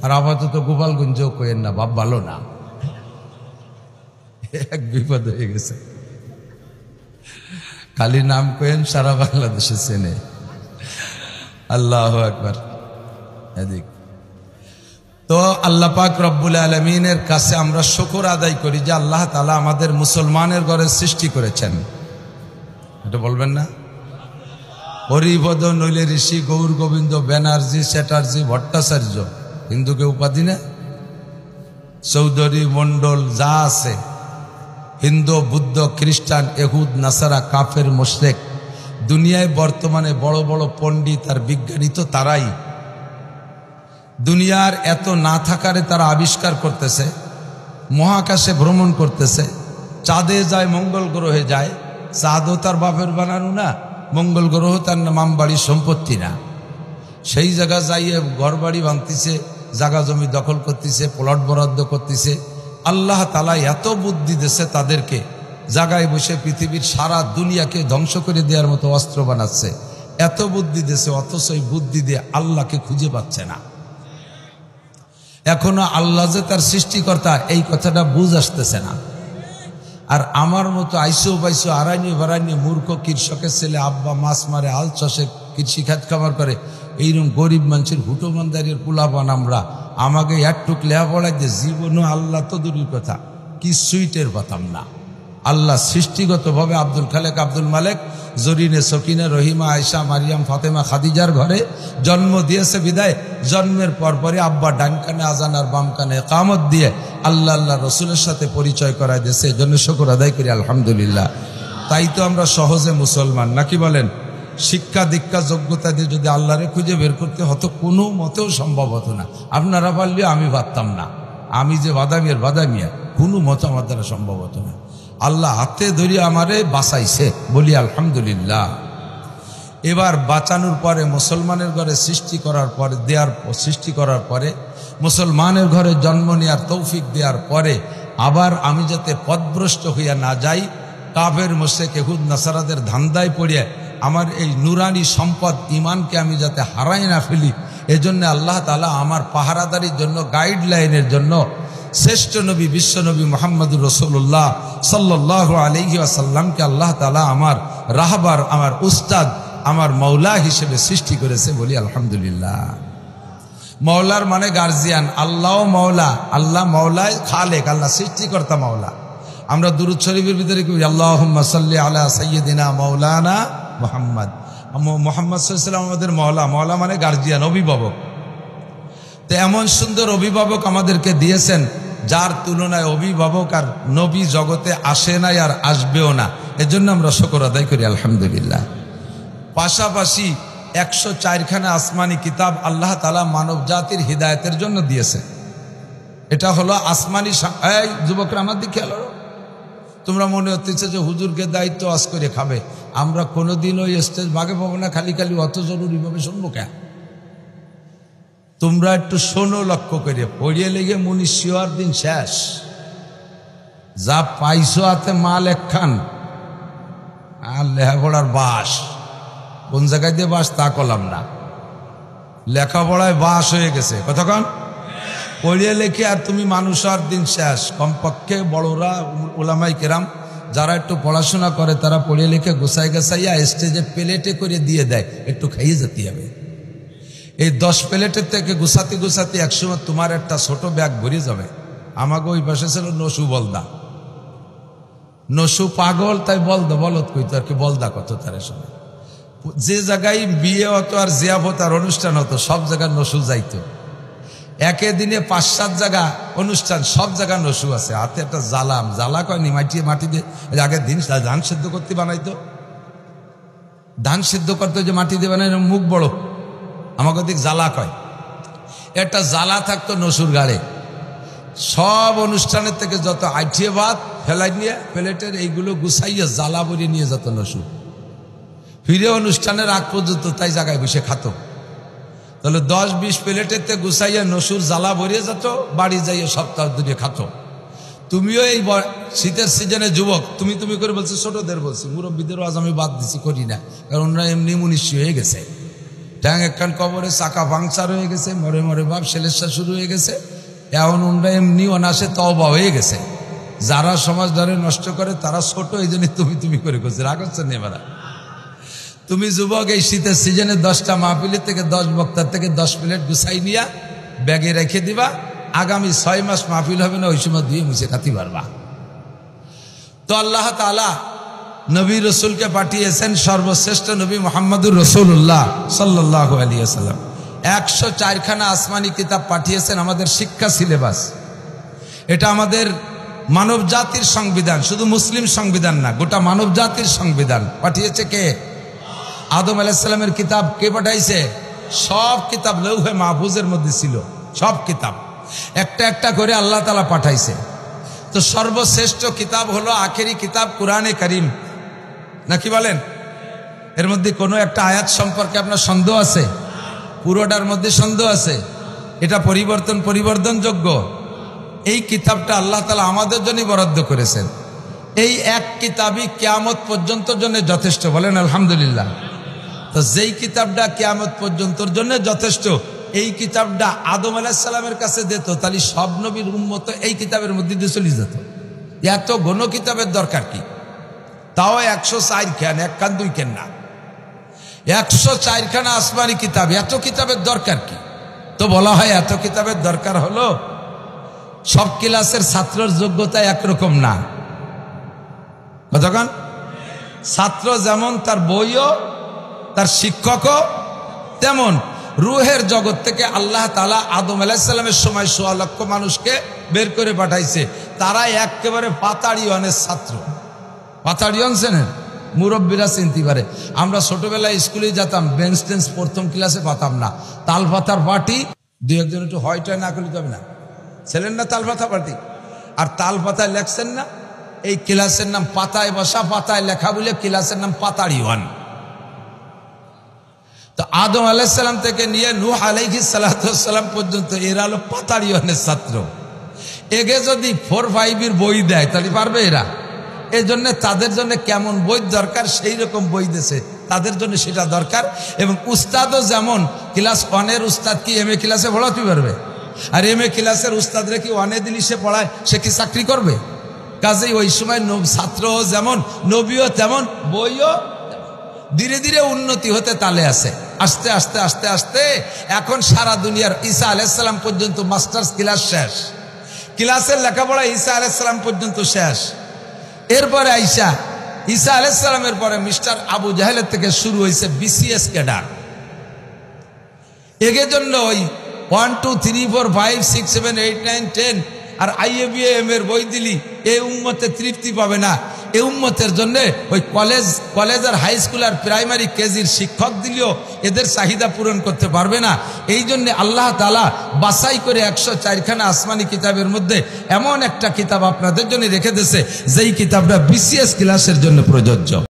আর আপাতত গোপালগঞ্জও কইেন না, বাপ ভালো না, এক বিপদ হয়ে গেছে। খালি নাম কইেন, সারা বাংলাদেশে চেনে। আল্লাহু আকবার। এদিক তো আল্লাহ পাক রব্বুল আলামিনের কাছে আমরা শুকর আদায় করি যে আল্লাহ তাআলা আমাদের মুসলমানের ঘরে সৃষ্টি করেছেন। এটা বলবেন না? হরিপদ, নইলে ঋষি, গৌর গোবিন্দ, ব্যানার্জি, চ্যাটার্জি, ভট্টাচার্য, হিন্দুকে উপাধি না, চৌধুরী, মন্ডল, যা আছে, হিন্দু, বুদ্ধ, খ্রিস্টান, ইহুদ, নাসারা, কাফের, মুশরিক, দুনিয়ায় বর্তমানে বড় বড় পণ্ডিত আর বিজ্ঞানী তো তারাই। দুনিয়ার এত না থাকারে তারা আবিষ্কার করতেছে, মহাকাশে ভ্রমণ করতেছে, চাঁদে যায়, মঙ্গল গ্রহে যায়। চাঁদও তার বাপের বানানো না, মঙ্গল গ্রহ তার নাম বাড়ি সম্পত্তি না। সেই জায়গা যাইয়ে ঘর বাড়ি ভাঙতেছে, জায়গা জমি দখল করতেছে, প্লট বরাদ্দ করতেছে। আল্লাহ তাআলা এত বুদ্ধি দিয়েছে তাদেরকে, জায়গায় বসে পৃথিবীর সারা দুনিয়াকে ধ্বংস করে দেওয়ার মতো অস্ত্র বানাচ্ছে। এত বুদ্ধি দিয়েছে, অথচ এই বুদ্ধি দিয়ে আল্লাহকে খুঁজে পাচ্ছে না। এখনো আল্লাহ যে তার সৃষ্টিকর্তা এই কথাটা বুঝ আসতেছে না। আর আমার মতো আইসো বাইসো আড়াইনি বাড়াইনি মূর্খ কৃষকের ছেলে, আব্বা মাছ মারে, আল চাষে কৃষি খাত খামার করে, এইরকম গরিব মানুষের হুটোমানদারির পোলাপান আমরা, আমাকে একটুক লেখাপড়াই দিয়ে জীবনও আল্লাহ তো দূরের কথা কিছুই টের পাতাম না। আল্লাহ সৃষ্টিগতভাবে আব্দুল খালেক, আব্দুল মালেক, জরিনে, সকিনা, রহিমা, আয়েশা, মারিয়াম, ফাতেমা, খাদিজার ঘরে জন্ম দিয়েছে বিদায় জন্মের পরপরই আব্বা ডান কানে আজান আর বাম কানে ইকামত দিয়ে আল্লাহ আল্লাহ রসুলের সাথে পরিচয় করায় দিয়েছে। এই জন্য শুকর আদায় করি আলহামদুলিল্লাহ। তাই তো আমরা সহজে মুসলমান, নাকি বলেন? শিক্ষা দীক্ষা যোগ্যতা দিয়ে যদি আল্লাহরে খুঁজে বের করতে হতো, কোনো মতেও সম্ভব হতো না। আপনারা পারলে আমি পারতাম না, আমি যে বাদামিয়ার বাদামিয়া, কোনো মতো আমার দ্বারা সম্ভব হতো না। আল্লাহ হাতে ধরিয়ে আমারে বাঁচাইছে, বলি আলহামদুলিল্লাহ। এবার বাঁচানোর পরে, মুসলমানের ঘরে সৃষ্টি করার পরে মুসলমানের ঘরে জন্ম নেওয়ার তৌফিক দেওয়ার পরে আবার আমি যাতে পথভ্রষ্ট হইয়া না যাই, কাফের, মুশরিক, ইহুদ, নাসারাদের ধান্দায় পড়িয়া আমার এই নুরানি সম্পদ ঈমানকে আমি যাতে হারাই না ফেলি, এজন্য আল্লাহ তাআলা আমার পাহারাদারির জন্য, গাইডলাইনের জন্য শ্রেষ্ঠ নবী, বিশ্ব নবী মুহাম্মদুর রাসূলুল্লাহ সাল্লাল্লাহু আলাইহি ওয়াসাল্লামকে আল্লাহ তাআলা আমার রাহবার, আমার উস্তাদ, আমার মৌলা হিসেবে সৃষ্টি করেছে, বলি আলহামদুলিল্লাহ। মৌলার মানে গার্জিয়ান, আল্লাহ মৌলা, আল্লাহ মৌলায় খালেক, আল্লাহ সৃষ্টিকর্তা মৌলা। আমরা দুরূদ শরীফের ভিতরে কি আল্লাহুম্মা সাল্লি আলা সাইয়্যিদিনা মাওলানা মুহাম্মদ। মুহাম্মদ সাল্লাল্লাহু আলাইহি ওয়াসাল্লাম আমাদের মৌলা, মৌলা মানে গার্জিয়ান, অভিভাবক। তো এমন সুন্দর অভিভাবক আমাদেরকে দিয়েছেন, যার তুলনায় অভিভাবক আর নবী জগতে আসে নাই আর আসবেও না। এজন্য আমরা শুকর আদায় করি আলহামদুলিল্লাহ। পাশাপাশি 104খানা আসমানি কিতাব আল্লাহ তাআলা মানব জাতির হিদায়াতের জন্য দিয়েছে। এটা হলো আসমানি। এই যুবকরা আমার দিকে খেলো, তোমরা মনে হচ্ছে যে হুজুরকে দায়িত্ব আজ করে খাবে। আমরা কোনোদিন ওই স্টেজ ভাগে পাবো না, খালি খালি অত জরুরিভাবে শুনবো কেন? তোমরা একটু শোনো, লক্ষ্য করে পড়িয়ে লেগে মুনিশিয়ার দিন শেষ। যা পাইছো হাতে মাল একখান, আর লেখাপড়ার বাস কোন জায়গায় দিয়ে বাস তা করলাম না, লেখাপড়ায় বাস হয়ে গেছে। কতক্ষণ পড়িয়ে লেখে আর তুমি মানুষ আর দিন শেষ। কমপক্ষে বড়রা, ওলামাই কেরাম যারা একটু পড়াশোনা করে, তারা পড়িয়ে লেখে গুছাই গাছাইয়া স্টেজে প্লেটে করে দিয়ে দেয়, একটু খাইয়ে যেতে হবে। এই 10 প্লেটের থেকে গুছাতে গুছাতে একসময় তোমার একটা ছোট ব্যাগ ভরে যাবে। আমাকে ওই পাশে ছিল নসু বলদা, নসু পাগল, তাই বলদা বলত কইতো আর কি, বলদা কত তার সময়। যে জায়গায় বিয়ে হতো আর জিয়াফত আর অনুষ্ঠান হতো, সব জায়গায় নসু যাইতো। একে দিনে 5-7 জায়গা অনুষ্ঠান, সব জায়গায় নসু আছে। হাতে একটা জ্বালা কয়নি, মাটি দিয়ে আগের দিন ধান সিদ্ধ করতে বানাইতো, ধান সিদ্ধ করতে যে মাটি দিয়ে বানাই, মুখ বড়, আমাকে দিক জ্বালা কয়। একটা জ্বালা থাকতো নসুর গাড়ে। সব অনুষ্ঠানের থেকে যত আইটিয়ে ভাত ফেলাই নিয়ে প্লেটের এইগুলো গুছাইয়া জ্বালা ভরিয়ে নিয়ে যেত নসু। ফিরে অনুষ্ঠানের আগ পর্যন্ত তাই জায়গায় বসে খাতো। তাহলে 10-20 প্লেটের থেকে গুছাইয়া নসুর জ্বালা ভরিয়ে যেত, বাড়ি যাইয়া সপ্তাহ ধরে খাতো। তুমিও এই শীতের সিজনে যুবক, তুমি করে বলছো, ছোটদের বলছি, মুরব্বীদেরও আজ আমি বাদ দিছি, করি না, কারণ ওরা এমনি মুনিশি হয়ে গেছে। ট্যাং একখান কবরে চাকা পাংচার হয়ে গেছে, মরে মরে বাপ সেলেসা শুরু হয়ে গেছে। এখন উন্ডা এমনি অনাসে তওবা হয়ে গেছে। যারা সমাজ ধরে নষ্ট করে তারা ছোট, এই জন্য তুমি করে করছে, রাগ হচ্ছে না এবার। তুমি যুবক, এই শীতের সিজনে 10টা মাহফিলের থেকে 10 বক্তার থেকে 10 প্লেট গুছাই নিয়া ব্যাগে রেখে দিবা। আগামী 6 মাস মাহফিল হবে না, ওই সময় ধুয়ে মুছে খাতি পারবা। তো আল্লাহ তাআলা নবী রসুলকে পাঠিয়েছেন, সর্বশ্রেষ্ঠ নবী মুহাম্মদুর রাসূলুল্লাহ সাল্লাল্লাহু আলাইহি ওয়াসাল্লাম। 104 খানা আসমানি কিতাব পাঠিয়েছেন, আমাদের শিক্ষা সিলেবাস। এটা আমাদের মানব জাতির সংবিধান, শুধু মুসলিম সংবিধান না, গোটা মানব জাতির সংবিধান। পাঠিয়েছে কে? আদম আলাইহিস সালামের কিতাব কে পাঠাইছে? সব কিতাব লৌহে মাহফুজের মধ্যে ছিল, সব কিতাব একটা একটা করে আল্লাহ তাআলা পাঠাইছে। তো সর্বশ্রেষ্ঠ কিতাব হলো আখেরি কিতাব কুরআনে কারীম, নাকি বলেন? এর মধ্যে কোনো একটা আয়াত সম্পর্কে আপনার সন্দেহ আছে? পুরোটার মধ্যে সন্দেহ আছে? এটা পরিবর্তনযোগ্য। এই কিতাবটা আল্লাহ তাআলা আমাদের জন্যই বরাদ্দ করেছেন। এই এক কিতাবই কিয়ামত পর্যন্ত জন্য যথেষ্ট, বলেন আলহামদুলিল্লাহ। তো যেই কিতাবটা কিয়ামত পর্যন্তর জন্য যথেষ্ট, এই কিতাবটা আদম আলাইহিস সালামের কাছে দিত, তাহলে সব নবীর উম্মত এই কিতাবের মধ্যে দিয়ে চলে যেত। এত ঘন কিতাবের দরকার কি? তাও 104 খান, 1 খান 2 খান না, 104 খানা আসমানি কিতাব। এত কিতাবের দরকার কি? তো বলা হয় এত কিতাবের দরকার হলো সব ক্লাসের ছাত্রের যোগ্যতা একরকম না। কতক্ষণ ছাত্র যেমন, তার বইও, তার শিক্ষকও তেমন। রুহের জগৎ থেকে আল্লাহ তাআলা আদম আলাইহিস সালামের সময় 1.25 লক্ষ মানুষকে বের করে পাঠাইছে। তারা একেবারে পাতাড়িওয়ানের ছাত্র। পাতাড়িওয়ান চেনেন? মুরব্বীরা চিনতে পারে। আমরা ছোটবেলায় স্কুলে যেতাম, বেঞ্চ টেন্স প্রথম ক্লাসে পাতাম না। তাল পাতার পাটি, 2-1 একটু হয়টায় না করলে তবে না, ছিলেন না তাল পাতা পাটি? আর তাল পাতায় লেখছেন না? এই ক্লাসের নাম পাতায় বসা, পাতায় লেখা বলে ক্লাসের নাম পাতাড়িওয়ান। তো আদম আলাইহিস সালাম থেকে নিয়ে নূহ আলাইহিস সালাম পর্যন্ত এরা হলো পাতাড়িওয়ানের ছাত্র। এগে যদি 4-5 এর বই দেয় তাহলে পারবে এরা? এই জন্য তাদের জন্য কেমন বই দরকার সেই রকম বই দিয়েছে, তাদের জন্য সেটা দরকার। এবং উস্তাদও যেমন, ক্লাস 1 এর উস্তাদ কি MA ক্লাসে পড়াতে পারবে? আর MA ক্লাসের উস্তাদরা কি 1 দিলি সে পড়ায়, সে কি চাকরি করবে? কাজেই ওই সময় ছাত্রও যেমন, নবীও তেমন, বইও ধীরে ধীরে উন্নতি হতে তালে আছে। আস্তে আস্তে আস্তে আস্তে এখন সারা দুনিয়ার ঈসা আলাইহিস সালাম পর্যন্ত মাস্টার্স ক্লাস শেষ, ক্লাসের লেখাপড়া ঈসা আলাইহিস সালাম পর্যন্ত শেষ। এরপরে ঈসা আলাইহিস সালামের পরে মিস্টার আবু জাহেলের থেকে শুরু হয়েছে BCS ক্যাডার। এর জন্য ওই 1 2 3 4 5 6 7 8 9 10 আর IABM এর বই দিলি এই উম্মতে তৃপ্তি পাবে না। এই উম্মতের জন্য ওই কলেজ আর হাই স্কুল আর প্রাইমারি কেজির শিক্ষক দিলেও এদের চাহিদা পূরণ করতে পারবে না। এই জন্য আল্লাহ তাআলা বাছাই করে 104 খানা আসমানি কিতাবের মধ্যে এমন একটা কিতাব আপনাদের জন্য রেখে দিয়েছে, যেই কিতাবটা BCS ক্লাসের জন্য প্রযোজ্য।